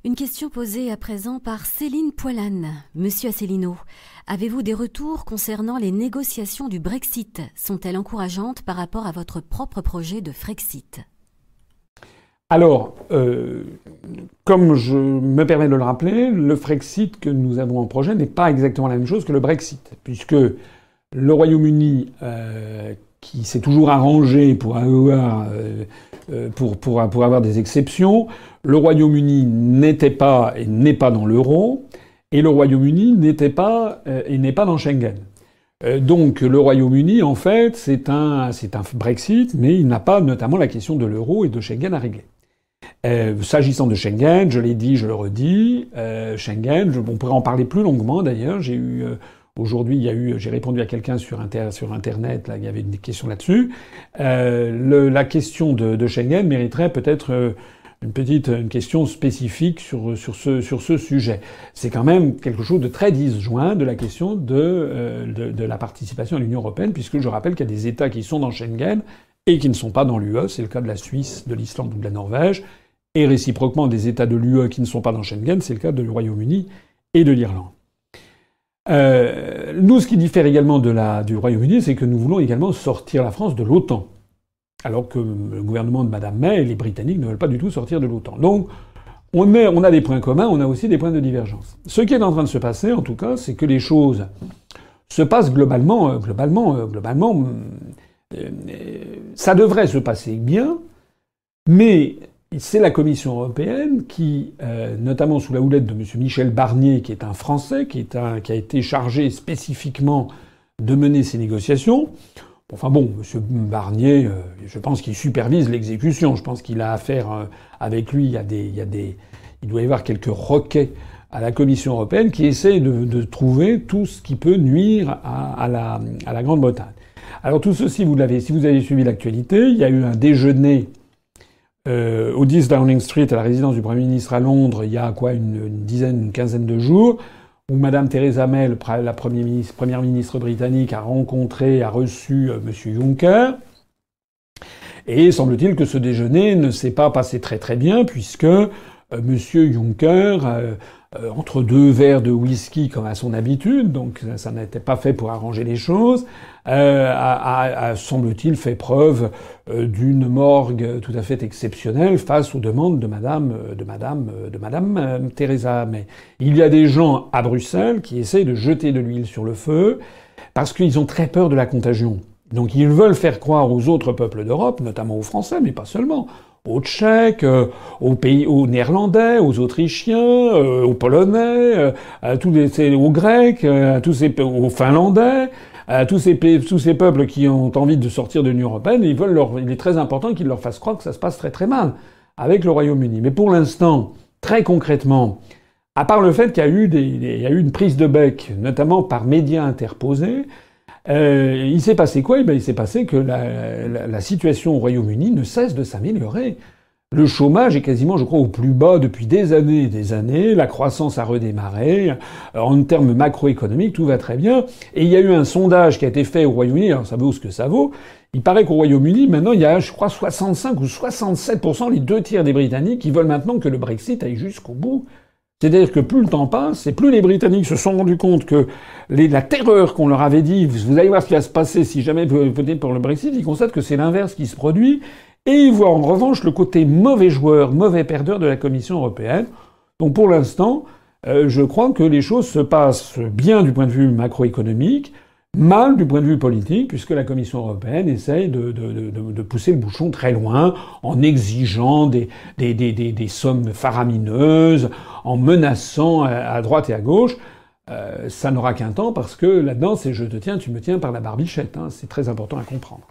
Une question posée à présent par Céline Poilane. Monsieur Asselineau, avez-vous des retours concernant les négociations du Brexit? Sont-elles encourageantes par rapport à votre propre projet de Frexit? Alors, comme je me permets de le rappeler, le Frexit que nous avons en projet n'est pas exactement la même chose que le Brexit, puisque le Royaume-Uni, qui s'est toujours arrangé pour avoir des exceptions, le Royaume-Uni n'était pas et n'est pas dans l'euro, et le Royaume-Uni n'était pas et n'est pas dans Schengen. Donc le Royaume-Uni, en fait, c'est un Brexit, mais il n'a pas notamment la question de l'euro et de Schengen à régler. S'agissant de Schengen, je l'ai dit, je le redis, Schengen, on pourrait en parler plus longuement d'ailleurs. Aujourd'hui, j'ai répondu à quelqu'un sur Internet, là, il y avait une question là-dessus. La question de Schengen mériterait peut-être une question spécifique sur ce sujet. C'est quand même quelque chose de très disjoint de la question de la participation à l'Union européenne, puisque je rappelle qu'il y a des États qui sont dans Schengen et qui ne sont pas dans l'UE. C'est le cas de la Suisse, de l'Islande ou de la Norvège. Et réciproquement, des États de l'UE qui ne sont pas dans Schengen, c'est le cas du Royaume-Uni et de l'Irlande. Nous, ce qui diffère également du Royaume-Uni, c'est que nous voulons également sortir la France de l'OTAN. Alors que le gouvernement de Mme May et les Britanniques ne veulent pas du tout sortir de l'OTAN. Donc, on a des points communs, on a aussi des points de divergence. Ce qui est en train de se passer, en tout cas, c'est que les choses se passent globalement, ça devrait se passer bien, mais c'est la Commission européenne qui, notamment sous la houlette de M. Michel Barnier, qui est un Français, qui a été chargé spécifiquement de mener ces négociations. Enfin bon, M. Barnier, je pense qu'il supervise l'exécution. Je pense qu'il a affaire avec lui. Il doit y avoir quelques roquets à la Commission européenne qui essaie de trouver tout ce qui peut nuire à la Grande-Bretagne. Alors tout ceci, si vous avez suivi l'actualité, il y a eu un déjeuner au 10 Downing Street, à la résidence du Premier ministre à Londres, il y a une quinzaine de jours, où Madame Theresa May, la première ministre britannique, a reçu M. Juncker. Et semble-t-il que ce déjeuner ne s'est pas passé très très bien, puisque M. Juncker, entre deux verres de whisky comme à son habitude, donc ça n'était pas fait pour arranger les choses, a semble-t-il fait preuve d'une morgue tout à fait exceptionnelle face aux demandes de Madame Theresa May. Il y a des gens à Bruxelles qui essayent de jeter de l'huile sur le feu parce qu'ils ont très peur de la contagion. Donc ils veulent faire croire aux autres peuples d'Europe, notamment aux Français, mais pas seulement, aux Tchèques, aux Néerlandais, aux Autrichiens, aux Polonais, aux Grecs, aux Finlandais, tous ces peuples qui ont envie de sortir de l'Union européenne. Il est très important qu'ils leur fassent croire que ça se passe très très mal avec le Royaume-Uni. Mais pour l'instant, très concrètement, à part le fait qu'il y a eu une prise de bec, notamment par médias interposés, il s'est passé quoi? Il s'est passé que la situation au Royaume-Uni ne cesse de s'améliorer. Le chômage est quasiment, je crois, au plus bas depuis des années et des années. La croissance a redémarré. En termes macroéconomiques, tout va très bien. Et il y a eu un sondage qui a été fait au Royaume-Uni. Alors ça vaut ce que ça vaut. Il paraît qu'au Royaume-Uni, maintenant, il y a, je crois, 65 ou 67%, les 2 tiers des Britanniques, qui veulent maintenant que le Brexit aille jusqu'au bout. C'est-à-dire que plus le temps passe, et plus les Britanniques se sont rendus compte que la terreur qu'on leur avait dit, vous allez voir ce qui va se passer si jamais vous votez pour le Brexit, ils constatent que c'est l'inverse qui se produit, et ils voient en revanche le côté mauvais joueur, mauvais perdeur de la Commission européenne. Donc pour l'instant, je crois que les choses se passent bien du point de vue macroéconomique, mal du point de vue politique, puisque la Commission européenne essaye de pousser le bouchon très loin, en exigeant des sommes faramineuses, en menaçant à droite et à gauche. Ça n'aura qu'un temps, parce que là-dedans, c'est je te tiens, tu me tiens par la barbichette. Hein. C'est très important à comprendre.